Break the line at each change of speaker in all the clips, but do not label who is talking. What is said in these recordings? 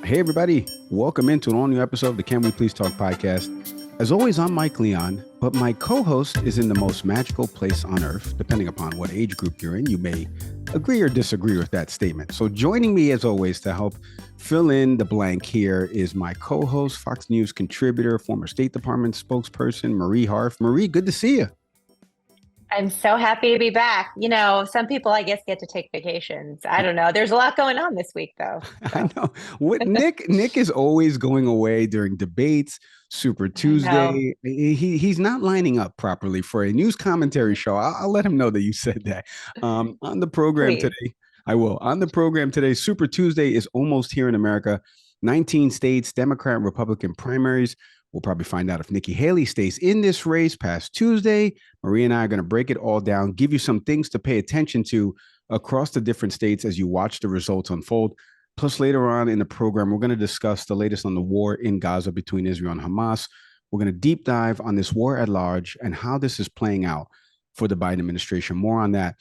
Hey, everybody. Welcome into an all new episode of the Can We Please Talk podcast. As always, I'm Mike Leon, but my co host is in the most magical place on earth. Depending upon what age group you're in, you may agree or disagree with that statement. So, joining me as always to help fill in the blank here is my co host, Fox News contributor, former State Department spokesperson, Marie Harf. Marie, good to see you.
I'm so happy to be back. Some people, I guess, get to take vacations. I don't know. There's a lot going on this week, though.
I
So
know what Nick is always going away during debates, Super
I know.
Tuesday. He's not lining up properly for a news commentary show. I'll let him know that you said that. On the program
Please.
today, I will. On the program today, Super Tuesday is almost here in America. 19 states, Democrat and Republican primaries. We'll probably find out if Nikki Haley stays in this race past Tuesday. Maria and I are going to break it all down, give you some things to pay attention to across the different states as you watch the results unfold. Plus, later on in the program, we're going to discuss the latest on the war in Gaza between Israel and Hamas. We're going to deep dive on this war at large and how this is playing out for the Biden administration. More on that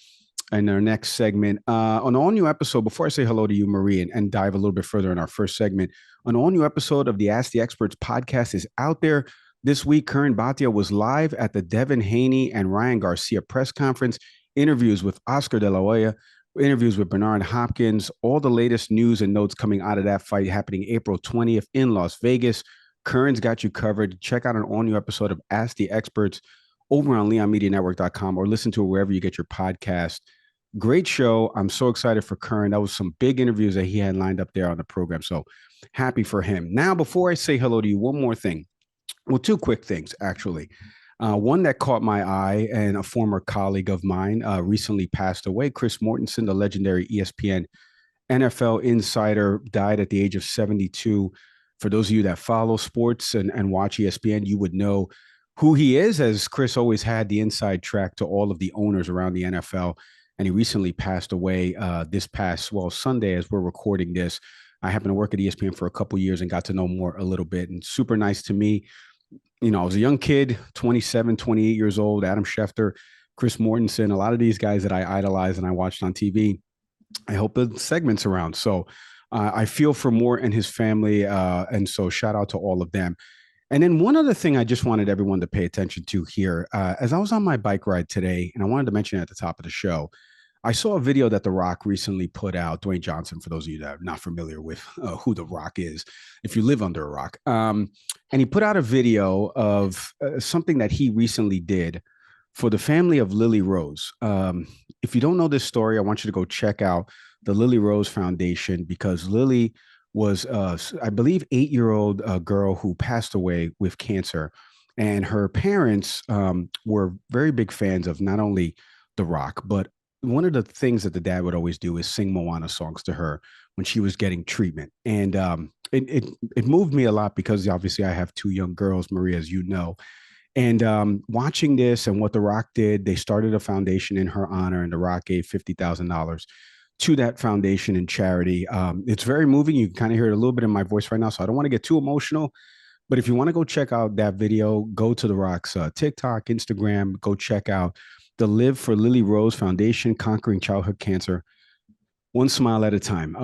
in our next segment. On an all new episode, before I say hello to you, Marie, and dive a little bit further in our first segment, an all new episode of the Ask the Experts podcast is out there. This week, Karan Bhatia was live at the Devin Haney and Ryan Garcia press conference, interviews with Oscar De La Hoya, interviews with Bernard Hopkins, all the latest news and notes coming out of that fight happening April 20th in Las Vegas. Karan's got you covered. Check out an all new episode of Ask the Experts over on leonmedianetwork.com or listen to it wherever you get your podcast. Great show. I'm so excited for Karan. That was some big interviews that he had lined up there on the program. So happy for him. Now, before I say hello to you, one more thing. Well, two quick things, actually. One that caught my eye, and a former colleague of mine recently passed away. Chris Mortensen, the legendary ESPN NFL insider, died at the age of 72. For those of you that follow sports and watch ESPN, you would know who he is, as Chris always had the inside track to all of the owners around the NFL. And he recently passed away this past, well, Sunday as we're recording this. I happened to work at ESPN for a couple of years and got to know more a little bit, and super nice to me. I was a young kid, 27, 28 years old, Adam Schefter, Chris Mortensen, a lot of these guys that I idolized and I watched on TV. I hope the segment's around. So I feel for Mort and his family. And so shout out to all of them. And then one other thing I just wanted everyone to pay attention to here, as I was on my bike ride today, and I wanted to mention it at the top of the show, I saw a video that The Rock recently put out. Dwayne Johnson, for those of you that are not familiar with who The Rock is, if you live under a rock. And he put out a video of something that he recently did for the family of Lily Rose. If you don't know this story, I want you to go check out the Lily Rose Foundation, because Lily was, I believe, 8-year-old girl who passed away with cancer. And her parents were very big fans of not only The Rock, but one of the things that the dad would always do is sing Moana songs to her when she was getting treatment. And it moved me a lot because obviously I have two young girls, Maria, as you know. And watching this and what The Rock did, they started a foundation in her honor, and The Rock gave $50,000 to that foundation in charity. It's very moving. You can kind of hear it a little bit in my voice right now, so I don't want to get too emotional. But if you want to go check out that video, go to The Rock's TikTok, Instagram, go check out the Live for Lily Rose Foundation, Conquering Childhood Cancer, one smile at a time.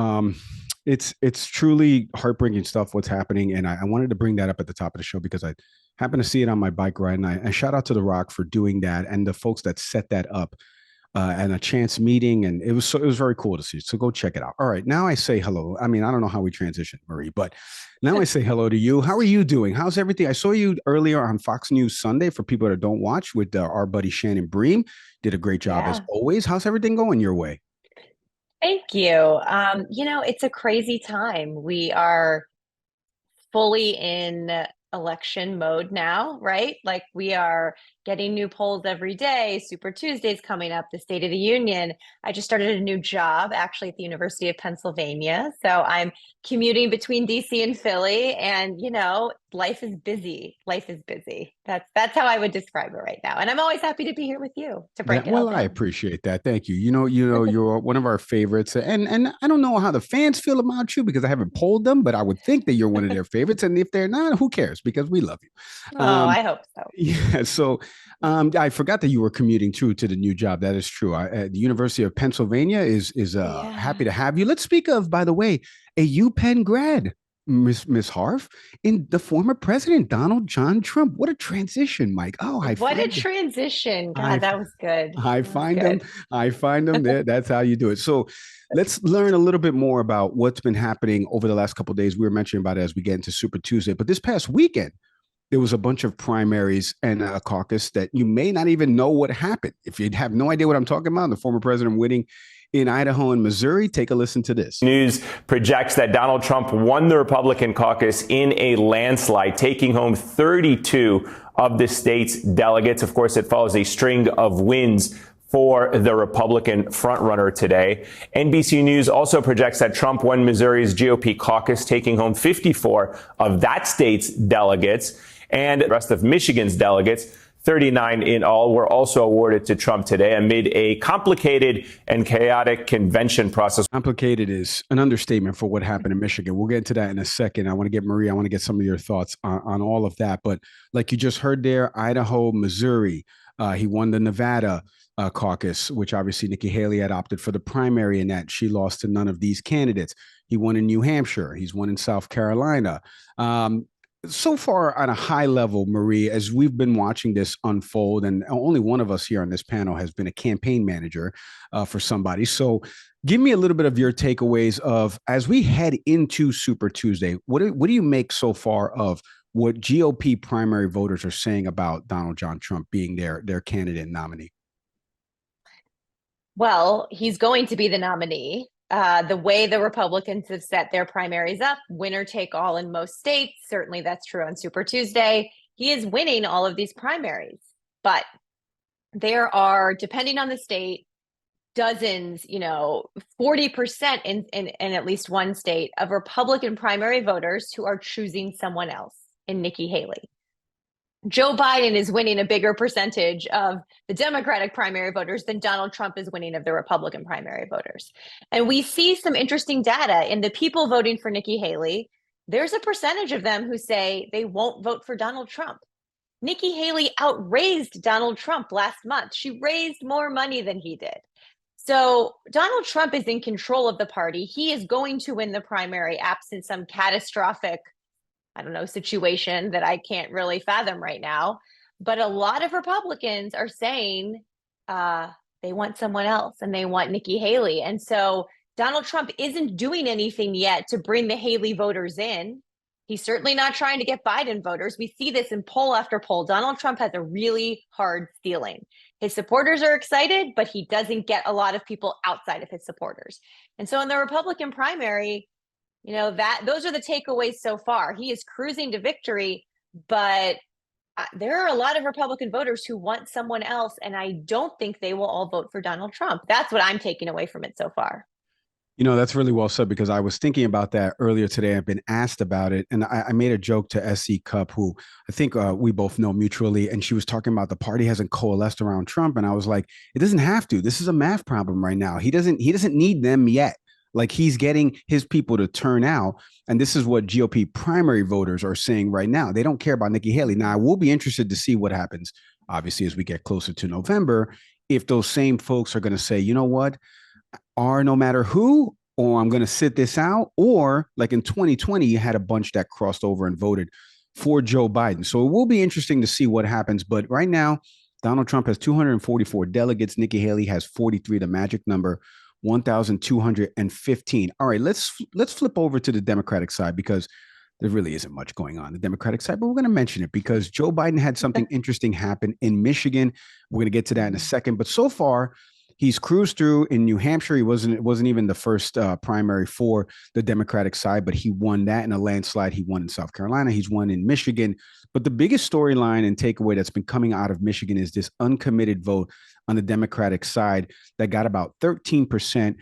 It's truly heartbreaking stuff what's happening, and I wanted to bring that up at the top of the show because I happened to see it on my bike ride, and I shout out to The Rock for doing that and the folks that set that up. And a chance meeting, and it was very cool to see. So go check it out. All right, now I say hello. I mean, I don't know how we transition, Marie, but now I say hello to you. How are you doing? How's everything? I saw you earlier on Fox News Sunday. For people that don't watch, with our buddy Shannon Bream, did a great job as
Yeah.
always. How's everything going your way?
Thank you. It's a crazy time. We are fully in election mode now, right? Like we are getting new polls every day. Super Tuesday's coming up, the State of the Union. I just started a new job actually at the University of Pennsylvania. So I'm commuting between DC and Philly, and life is busy. Life is busy. That's how I would describe it right now. And I'm always happy to be here with you to break
That,
it all
well, I
down.
appreciate that. Thank you. You're one of our favorites, and I don't know how the fans feel about you because I haven't polled them, but I would think that you're one of their favorites. And if they're not, who cares? Because we love you.
Oh, I hope so.
Yeah. So I forgot that you were commuting to the new job. That is true. The University of Pennsylvania is happy
Yeah.
to have you. Let's speak of, by the way, a UPenn grad. Miss Harf in the former president Donald John Trump. What a transition, Mike. Oh,
What a transition.
I
God, that was good.
I
That was
find them.
good.
I find them there. That's how you do it. So let's learn a little bit more about what's been happening over the last couple of days. We were mentioning about it as we get into Super Tuesday, but this past weekend there was a bunch of primaries and a caucus that you may not even know what happened. If you have no idea what I'm talking about, the former president winning in Idaho and Missouri, take a listen to this.
News projects that Donald Trump won the Republican caucus in a landslide, taking home 32 of the state's delegates. Of course, it follows a string of wins for the Republican frontrunner today. NBC News also projects that Trump won Missouri's GOP caucus, taking home 54 of that state's delegates, and the rest of Michigan's delegates, 39 in all, were also awarded to Trump today amid a complicated and chaotic convention process.
Complicated is an understatement for what happened in Michigan. We'll get into that in a second. I want to get Marie, I want to get some of your thoughts on all of that. But like you just heard there, Idaho, Missouri, he won the Nevada caucus, which obviously Nikki Haley had opted for the primary in that. She lost to none of these candidates. He won in New Hampshire. He's won in South Carolina. So far on a high level, Marie, as we've been watching this unfold, and only one of us here on this panel has been a campaign manager for somebody. So give me a little bit of your takeaways of, as we head into Super Tuesday, what do you make so far of what GOP primary voters are saying about Donald John Trump being their candidate nominee?
Well, he's going to be the nominee. The way the Republicans have set their primaries up, winner take all in most states. Certainly that's true on Super Tuesday. He is winning all of these primaries, but there are, depending on the state, dozens, 40% in at least one state of Republican primary voters who are choosing someone else in Nikki Haley. Joe Biden is winning a bigger percentage of the Democratic primary voters than Donald Trump is winning of the Republican primary voters. And we see some interesting data in the people voting for Nikki Haley. There's a percentage of them who say they won't vote for Donald Trump. Nikki Haley outraised Donald Trump last month. She raised more money than he did. So Donald Trump is in control of the party. He is going to win the primary absent some catastrophic situation that I can't really fathom right now. But a lot of Republicans are saying they want someone else and they want Nikki Haley. And so Donald Trump isn't doing anything yet to bring the Haley voters in. He's certainly not trying to get Biden voters. We see this in poll after poll. Donald Trump has a really hard ceiling. His supporters are excited, but he doesn't get a lot of people outside of his supporters. And so in the Republican primary, those are the takeaways so far. He is cruising to victory, but there are a lot of Republican voters who want someone else, and I don't think they will all vote for Donald Trump. That's what I'm taking away from it so far.
That's really well said, because I was thinking about that earlier today. I've been asked about it, and I made a joke to SC Cup, who I think we both know mutually, and she was talking about the party hasn't coalesced around Trump, and I was like, it doesn't have to. This is a math problem right now. He doesn't need them yet. Like, he's getting his people to turn out. And this is what GOP primary voters are saying right now. They don't care about Nikki Haley. Now, I will be interested to see what happens, obviously, as we get closer to November, if those same folks are going to say, you know what, no matter who, or I'm going to sit this out. Or like in 2020, you had a bunch that crossed over and voted for Joe Biden. So it will be interesting to see what happens. But right now, Donald Trump has 244 delegates. Nikki Haley has 43, the magic number. 1,215. All right, let's flip over to the Democratic side, because there really isn't much going on the Democratic side, but we're going to mention it because Joe Biden had something interesting happen in Michigan. We're going to get to that in a second. But so far, he's cruised through in New Hampshire. It wasn't even the first primary for the Democratic side, but he won that in a landslide. He won in South Carolina. He's won in Michigan. But the biggest storyline and takeaway that's been coming out of Michigan is this uncommitted vote on the Democratic side that got about 13%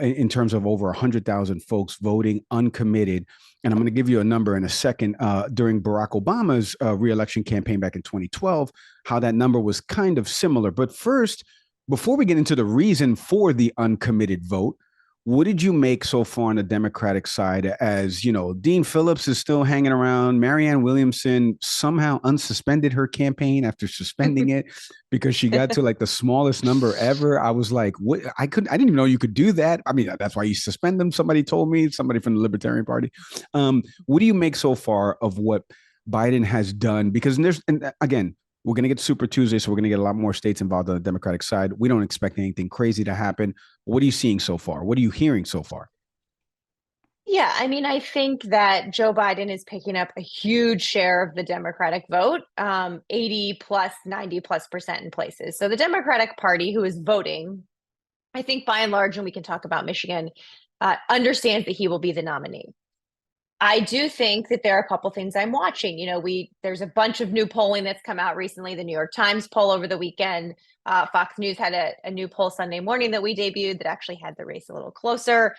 in terms of over 100,000 folks voting uncommitted. And I'm going to give you a number in a second. During Barack Obama's reelection campaign back in 2012, how that number was kind of similar. But first, before we get into the reason for the uncommitted vote, What did you make so far on the Democratic side? As you know, Dean Phillips is still hanging around. Marianne Williamson somehow unsuspended her campaign after suspending it because she got to like the smallest number ever. I was like, what? I didn't even know you could do that. I mean, that's why you suspend them. Somebody told me, somebody from the Libertarian Party. What do you make so far of what Biden has done? Because and again, we're going to get Super Tuesday, so we're going to get a lot more states involved on the Democratic side. We don't expect anything crazy to happen. What are you seeing so far? What are you hearing so far?
Yeah, I mean, I think that Joe Biden is picking up a huge share of the Democratic vote, 80 plus, 90 plus percent in places. So the Democratic Party, who is voting, I think by and large, and we can talk about Michigan, understands that he will be the nominee. I do think that there are a couple things I'm watching. There's a bunch of new polling that's come out recently. The New York Times poll over the weekend. Fox News had a new poll Sunday morning that we debuted that actually had the race a little closer.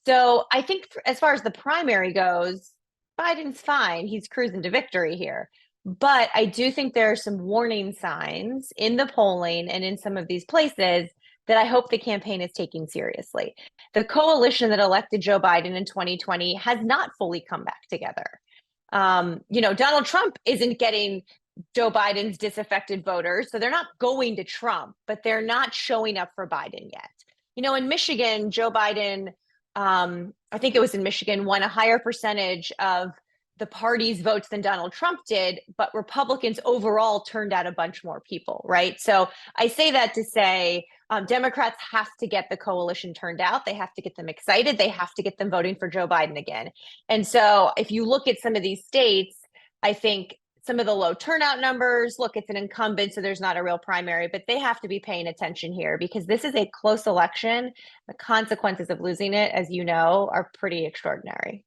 So I think as far as the primary goes, Biden's fine. He's cruising to victory here. But I do think there are some warning signs in the polling and in some of these places that I hope the campaign is taking seriously. The coalition that elected Joe Biden in 2020 has not fully come back together. Donald Trump isn't getting Joe Biden's disaffected voters, so they're not going to Trump, but they're not showing up for Biden yet. In Michigan, Joe Biden, I think it was in Michigan, won a higher percentage of the party's votes than Donald Trump did, but Republicans overall turned out a bunch more people, right? So I say that to say Democrats have to get the coalition turned out. They have to get them excited. They have to get them voting for Joe Biden again. And so if you look at some of these states, I think some of the low turnout numbers, look, it's an incumbent, so there's not a real primary, but they have to be paying attention here because this is a close election. The consequences of losing it, as you know, are pretty extraordinary.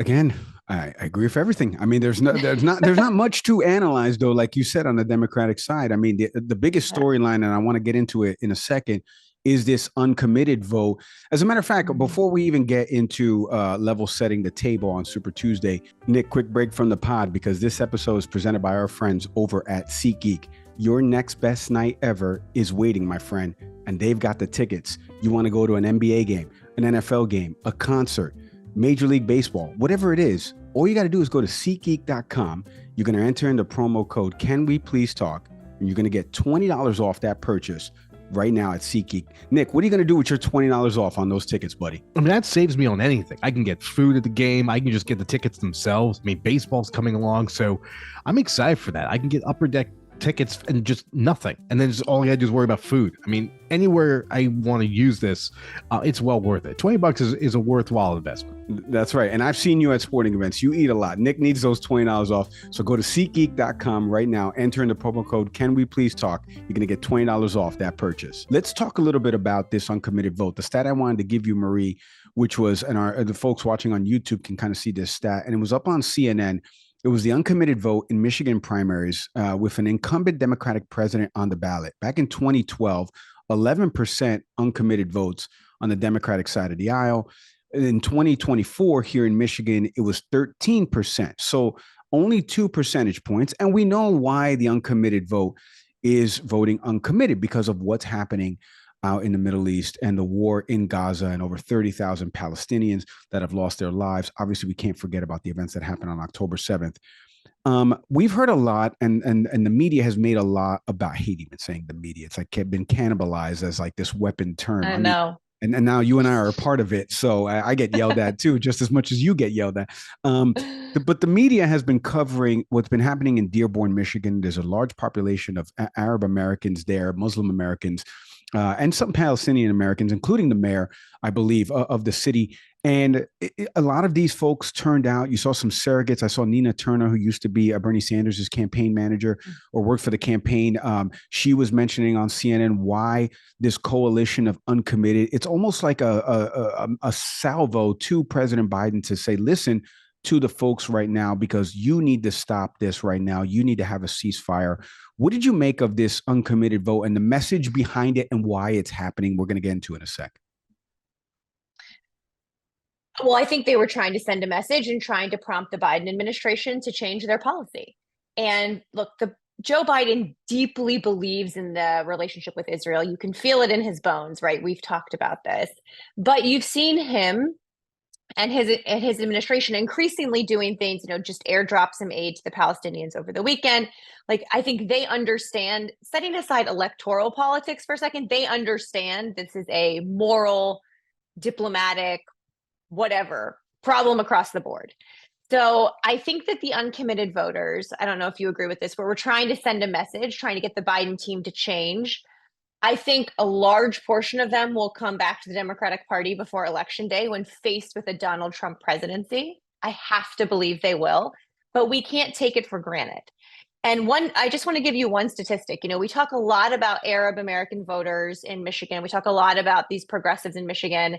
Again, I agree with everything. I mean, there's not much to analyze though, like you said on the Democratic side. I mean, the biggest storyline, and I want to get into it in a second, is this uncommitted vote. As a matter of fact, before we even get into level setting the table on Super Tuesday, Nick, quick break from the pod because this episode is presented by our friends over at SeatGeek. Your next best night ever is waiting, my friend, and they've got the tickets. You want to go to an NBA game, an NFL game, a concert, Major League Baseball, whatever it is, all you got to do is go to SeatGeek.com. You're going to enter in the promo code, Can We Please Talk? And you're going to get $20 off that purchase right now at SeatGeek. Nick, what are you going to do with your $20 off on those tickets, buddy?
I mean, that saves me on anything. I can get food at the game. I can just get the tickets themselves. I mean, baseball's coming along, so I'm excited for that. I can get upper deck tickets and just nothing. And then just all I gotta do is worry about food. I mean, anywhere I want to use this, it's well worth it. $20 is a worthwhile investment.
That's right. And I've seen you at sporting events. You eat a lot. Nick needs those $20 off. So go to SeatGeek.com right now. Enter in the promo code, Can We Please Talk? You're going to get $20 off that purchase. Let's talk a little bit about this uncommitted vote. The stat I wanted to give you, Marie, which was, and the folks watching on YouTube can kind of see this stat, and it was up on CNN. It was the uncommitted vote in Michigan primaries with an incumbent Democratic president on the ballot. Back in 2012, 11% uncommitted votes on the Democratic side of the aisle. In 2024, here in Michigan, it was 13%. So only 2 percentage points. And we know why the uncommitted vote is voting uncommitted because of what's happening out in the Middle East and the war in Gaza and over 30,000 Palestinians that have lost their lives. Obviously, we can't forget about the events that happened on October 7th. We've heard a lot, and the media has made a lot about, I hate even saying the media. It's like been cannibalized as like this weapon term.
I know.
And now you and I are a part of it. So I get yelled at too, just as much as you get yelled at. But the media has been covering what's been happening in Dearborn, Michigan. There's a large population of Arab Americans there, Muslim Americans, and some Palestinian Americans, including the mayor, I believe, of the city. And a lot of these folks turned out. You saw some surrogates. I saw Nina Turner, who used to be Bernie Sanders' campaign manager or worked for the campaign. She was mentioning on CNN why this coalition of uncommitted, it's almost like a salvo to President Biden to say, listen to the folks right now, because you need to stop this right now. You need to have a ceasefire. What did you make of this uncommitted vote and the message behind it and why it's happening? We're going to get into in a sec.
Well, I think they were trying to send a message and trying to prompt the Biden administration to change their policy. And look, Joe Biden deeply believes in the relationship with Israel. You can feel it in his bones, right? We've talked about this. But you've seen him and his administration increasingly doing things, just airdrop some aid to the Palestinians over the weekend. Like, I think they understand, setting aside electoral politics for a second, they understand this is a moral, diplomatic, whatever problem across the board. So I think that the uncommitted voters, I don't know if you agree with this, but we're trying to send a message, trying to get the Biden team to change. I think a large portion of them will come back to the Democratic Party before Election Day when faced with a Donald Trump presidency. I have to believe they will, but we can't take it for granted. And I just want to give you one statistic. We talk a lot about Arab American voters in Michigan. We talk a lot about these progressives in Michigan.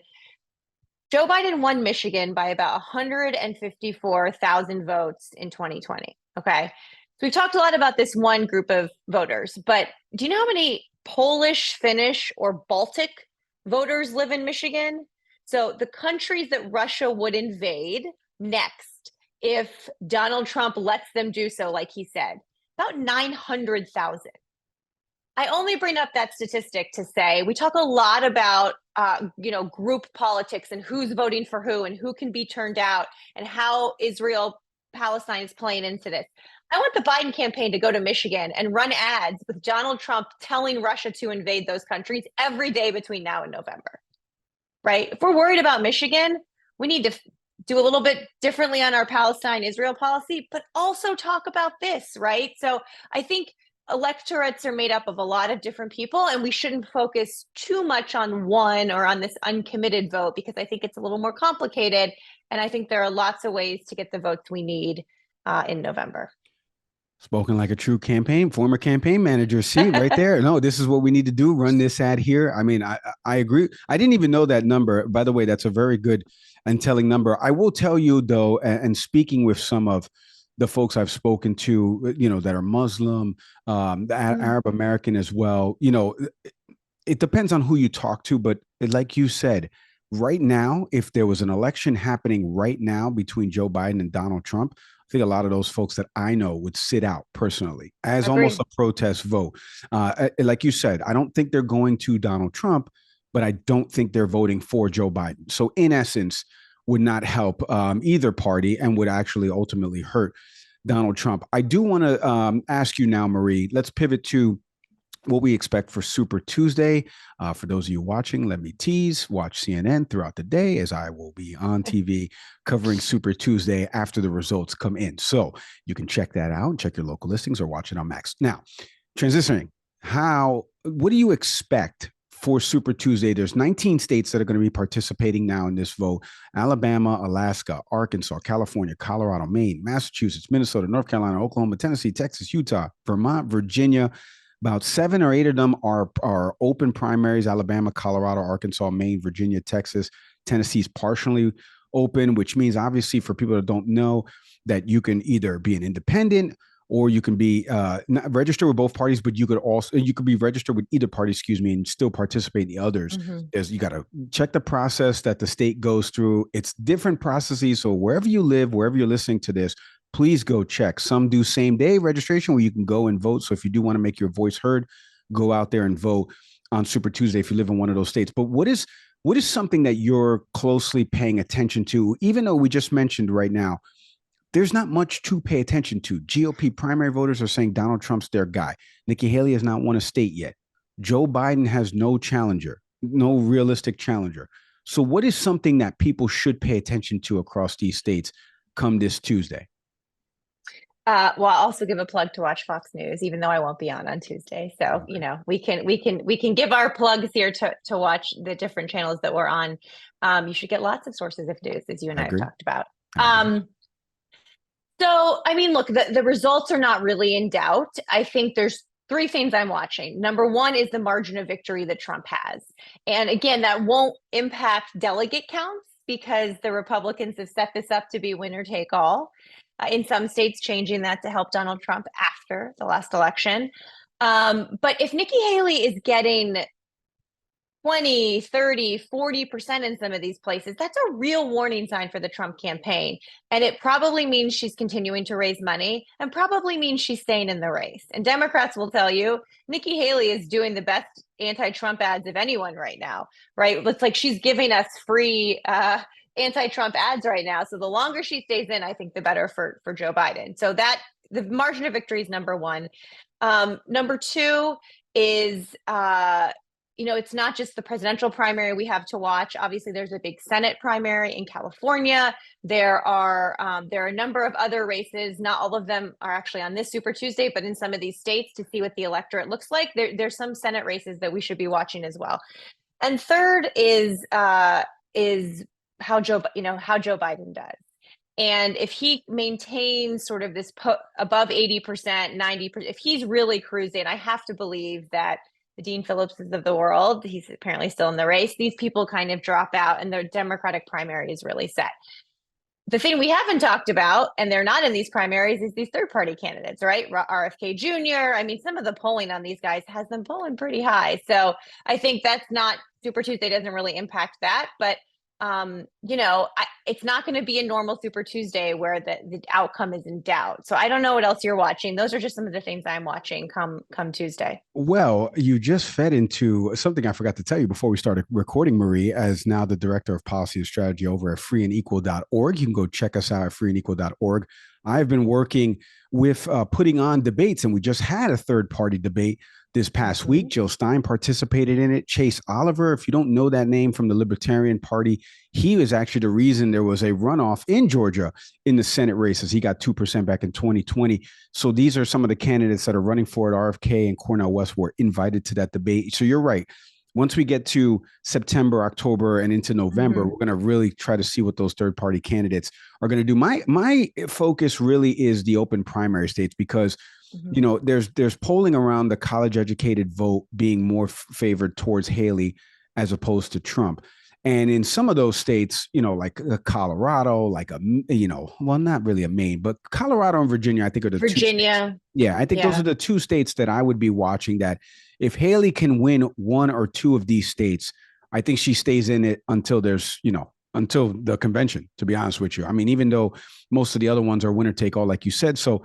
Joe Biden won Michigan by about 154,000 votes in 2020. Okay. So we've talked a lot about this one group of voters, but do you know how many Polish, Finnish, or Baltic voters live in Michigan? So the countries that Russia would invade next, if Donald Trump lets them do so, like he said, about 900,000. I only bring up that statistic to say we talk a lot about group politics and who's voting for who and who can be turned out and how Israel Palestine is playing into this. I want the Biden campaign to go to Michigan and run ads with Donald Trump telling Russia to invade those countries every day between now and November. Right? If we're worried about Michigan, we need to do a little bit differently on our Palestine-Israel policy, but also talk about this, right? So I think electorates are made up of a lot of different people, and we shouldn't focus too much on one or on this uncommitted vote, because I think it's a little more complicated. And I think there are lots of ways to get the votes we need in November.
Spoken like a true former campaign manager. See right there. No, this is what we need to do. Run this ad here. I mean, I agree. I didn't even know that number. By the way, that's a very good and telling number. I will tell you though, and speaking with some of the folks I've spoken to, that are Muslim, Arab American as well, it depends on who you talk to, but like you said, right now, if there was an election happening right now between Joe Biden and Donald Trump, I think a lot of those folks that I know would sit out personally as almost a protest vote. Like you said, I don't think they're going to Donald Trump, but I don't think they're voting for Joe Biden. So in essence, would not help either party and would actually ultimately hurt Donald Trump. I do want to ask you now, Marie, let's pivot to what we expect for Super Tuesday. For those of you watching, let me tease, watch CNN throughout the day, as I will be on TV covering Super Tuesday after the results come in. So you can check that out, check your local listings, or watch it on Max. Now, transitioning, what do you expect for Super Tuesday? There's 19 states that are going to be participating now in this vote: Alabama, Alaska, Arkansas, California, Colorado, Maine, Massachusetts, Minnesota, North Carolina, Oklahoma, Tennessee, Texas, Utah, Vermont, Virginia. About 7 or 8 of them are open primaries: Alabama, Colorado, Arkansas, Maine, Virginia, Texas. Tennessee's partially open, which means, obviously, for people that don't know, that you can either be an independent or you can be not registered with both parties, but you could be registered with either party, and still participate in the others. You got to check the process that the state goes through. It's different processes. So wherever you live, wherever you're listening to this, please go check. Some do same day registration where you can go and vote. So if you do want to make your voice heard, go out there and vote on Super Tuesday if you live in one of those states. But what is something that you're closely paying attention to, even though we just mentioned right now, there's not much to pay attention to? GOP primary voters are saying Donald Trump's their guy. Nikki Haley has not won a state yet. Joe Biden has no challenger, no realistic challenger. So what is something that people should pay attention to across these states come this Tuesday?
Well, I'll also give a plug to watch Fox News, even though I won't be on Tuesday. So, we can give our plugs here to watch the different channels that we're on. You should get lots of sources of news, as you and I have talked about. So, I mean, look, the results are not really in doubt. I think there's 3 things I'm watching. Number one is the margin of victory that Trump has. And again, that won't impact delegate counts because the Republicans have set this up to be winner take all. In some states, changing that to help Donald Trump after the last election. But if Nikki Haley is getting 20, 30, 40% in some of these places. That's a real warning sign for the Trump campaign. And it probably means she's continuing to raise money and probably means she's staying in the race. And Democrats will tell you Nikki Haley is doing the best anti-Trump ads of anyone right now, right? It's like she's giving us free anti-Trump ads right now. So the longer she stays in, I think the better for Joe Biden. So that the margin of victory is number one. Number two is it's not just the presidential primary we have to watch. Obviously, there's a big Senate primary in California. There are a number of other races. Not all of them are actually on this Super Tuesday, but in some of these states to see what the electorate looks like. There's some Senate races that we should be watching as well. And third is how Joe Biden does. And if he maintains sort of this above 80%, 90%, if he's really cruising, I have to believe that the Dean Phillipses of the world, he's apparently still in the race, these people kind of drop out and their Democratic primary is really set. The thing we haven't talked about, and they're not in these primaries, is these third-party candidates, right? RFK Jr. I mean, some of the polling on these guys has them polling pretty high. So I think that's not Super Tuesday doesn't really impact that, but it's not going to be a normal Super Tuesday where the outcome is in doubt. So I don't know what else you're watching. Those are just some of the things I'm watching come Tuesday.
Well, you just fed into something I forgot to tell you before we started recording, Marie, as now the director of policy and strategy over at freeandequal.org. You can go check us out at freeandequal.org. I've been working with putting on debates, and we just had a third-party debate this past week. Jill Stein participated in it. Chase Oliver, if you don't know that name, from the Libertarian Party, he was actually the reason there was a runoff in Georgia in the Senate races. He got 2% back in 2020. So these are some of the candidates that are running for it. RFK and Cornel West were invited to that debate. So you're right. Once we get to September, October, and into November, we're going to really try to see what those third-party candidates are going to do. My focus really is the open primary states because there's polling around the college-educated vote being more favored towards Haley as opposed to Trump. And in some of those states, like Colorado, not really a Maine, but Colorado and Virginia, I think are the
Virginia.
I think those are the two states that I would be watching, that if Haley can win one or two of these states, I think she stays in it until until the convention, to be honest with you. I mean, even though most of the other ones are winner take all, like you said. So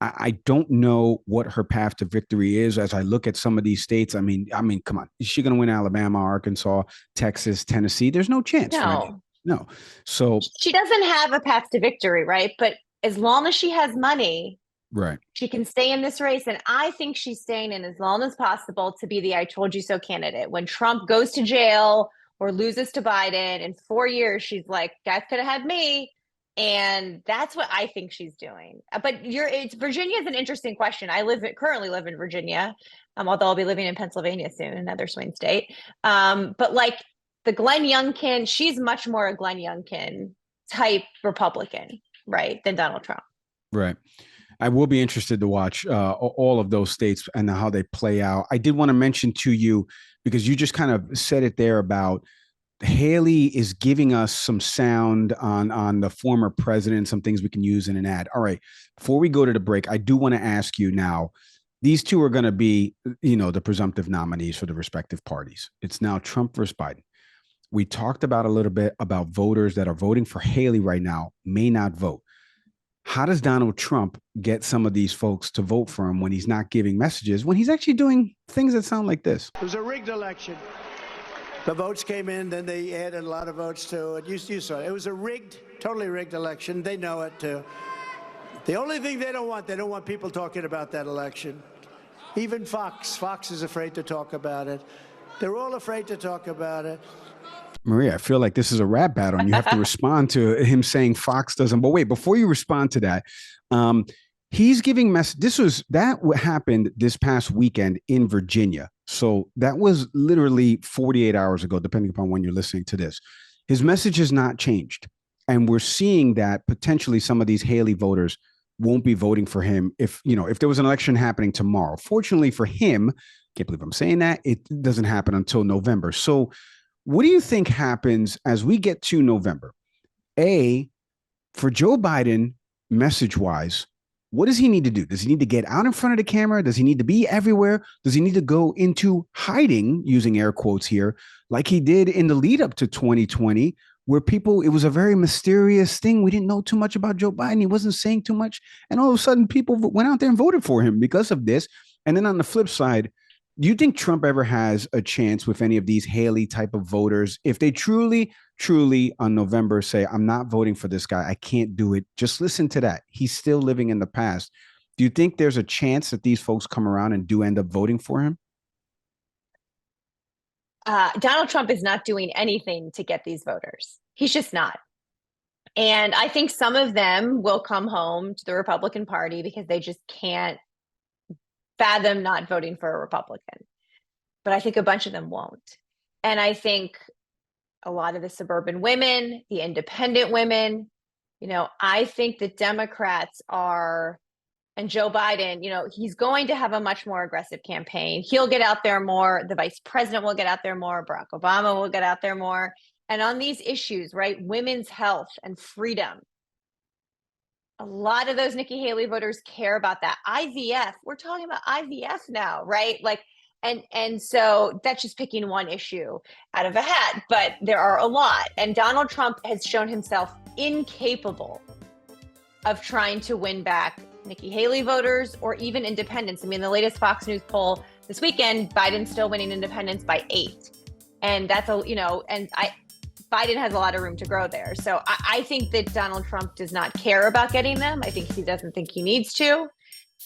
I don't know what her path to victory is as I look at some of these states. I mean, come on. Is she going to win Alabama, Arkansas, Texas, Tennessee? There's no chance. No. So
she doesn't have a path to victory, right? But as long as she has money,
right,
she can stay in this race. And I think she's staying in as long as possible to be the I told you so candidate. When Trump goes to jail or loses to Biden in 4 years, she's like, guys could have had me. And that's what I think she's doing. But Virginia is an interesting question. I currently live in Virginia, although I'll be living in Pennsylvania soon, another swing state. But like the Glenn Youngkin, she's much more a Glenn Youngkin type Republican, right, than Donald Trump.
Right. I will be interested to watch all of those states and how they play out. I did want to mention to you, because you just kind of said it there about Haley is giving us some sound on the former president, some things we can use in an ad. All right. Before we go to the break, I do want to ask you now, these two are going to be, the presumptive nominees for the respective parties. It's now Trump versus Biden. We talked about a little bit about voters that are voting for Haley right now may not vote. How does Donald Trump get some of these folks to vote for him when he's not giving messages, when he's actually doing things that sound like this?
It was a rigged election. The votes came in, then they added a lot of votes to it. You saw it. It was a totally rigged election. They know it too. The only thing they don't want people talking about that election. Even Fox is afraid to talk about it. They're all afraid to talk about it.
Maria, I feel like this is a rap battle and you have to respond to him saying Fox doesn't. But wait, before you respond to that, he's giving that happened this past weekend in Virginia. So that was literally 48 hours ago, depending upon when you're listening to this. His message has not changed. And we're seeing that potentially some of these Haley voters won't be voting for him if there was an election happening tomorrow. Fortunately for him, can't believe I'm saying that, it doesn't happen until November. So what do you think happens as we get to November? For Joe Biden, message-wise, What does he need to do? Does he need to get out in front of the camera? Does he need to be everywhere? Does he need to go into hiding, using air quotes here, like he did in the lead up to 2020, where it was a very mysterious thing. We didn't know too much about Joe Biden. He wasn't saying too much. And all of a sudden, people went out there and voted for him because of this. And then on the flip side, do you think Trump ever has a chance with any of these Haley type of voters if they truly on November say, I'm not voting for this guy, I can't do it? Just listen to that. He's still living in the past. Do you think there's a chance that these folks come around and do end up voting for him?
Donald Trump is not doing anything to get these voters. He's just not. And I think some of them will come home to the Republican Party because they just can't fathom not voting for a Republican. But I think a bunch of them won't. And I think a lot of the suburban women, the independent women, I think the Democrats are, and Joe Biden, he's going to have a much more aggressive campaign. He'll get out there more. The vice president will get out there more. Barack Obama will get out there more. And on these issues, right, women's health and freedom, a lot of those Nikki Haley voters care about that. IVF, we're talking about IVF now, right? And so that's just picking one issue out of a hat, but there are a lot. And Donald Trump has shown himself incapable of trying to win back Nikki Haley voters or even independents. I mean, the latest Fox News poll this weekend, Biden's still winning independents by 8. And that's Biden has a lot of room to grow there. So I think that Donald Trump does not care about getting them. I think he doesn't think he needs to.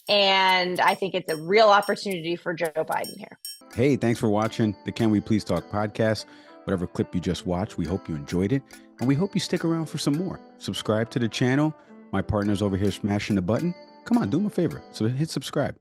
And I think it's a real opportunity for Joe Biden here.
Hey, thanks for watching the Can We Please Talk podcast. Whatever clip you just watched, we hope you enjoyed it. And we hope you stick around for some more. Subscribe to the channel. My partner's over here smashing the button. Come on, do him a favor. So hit subscribe.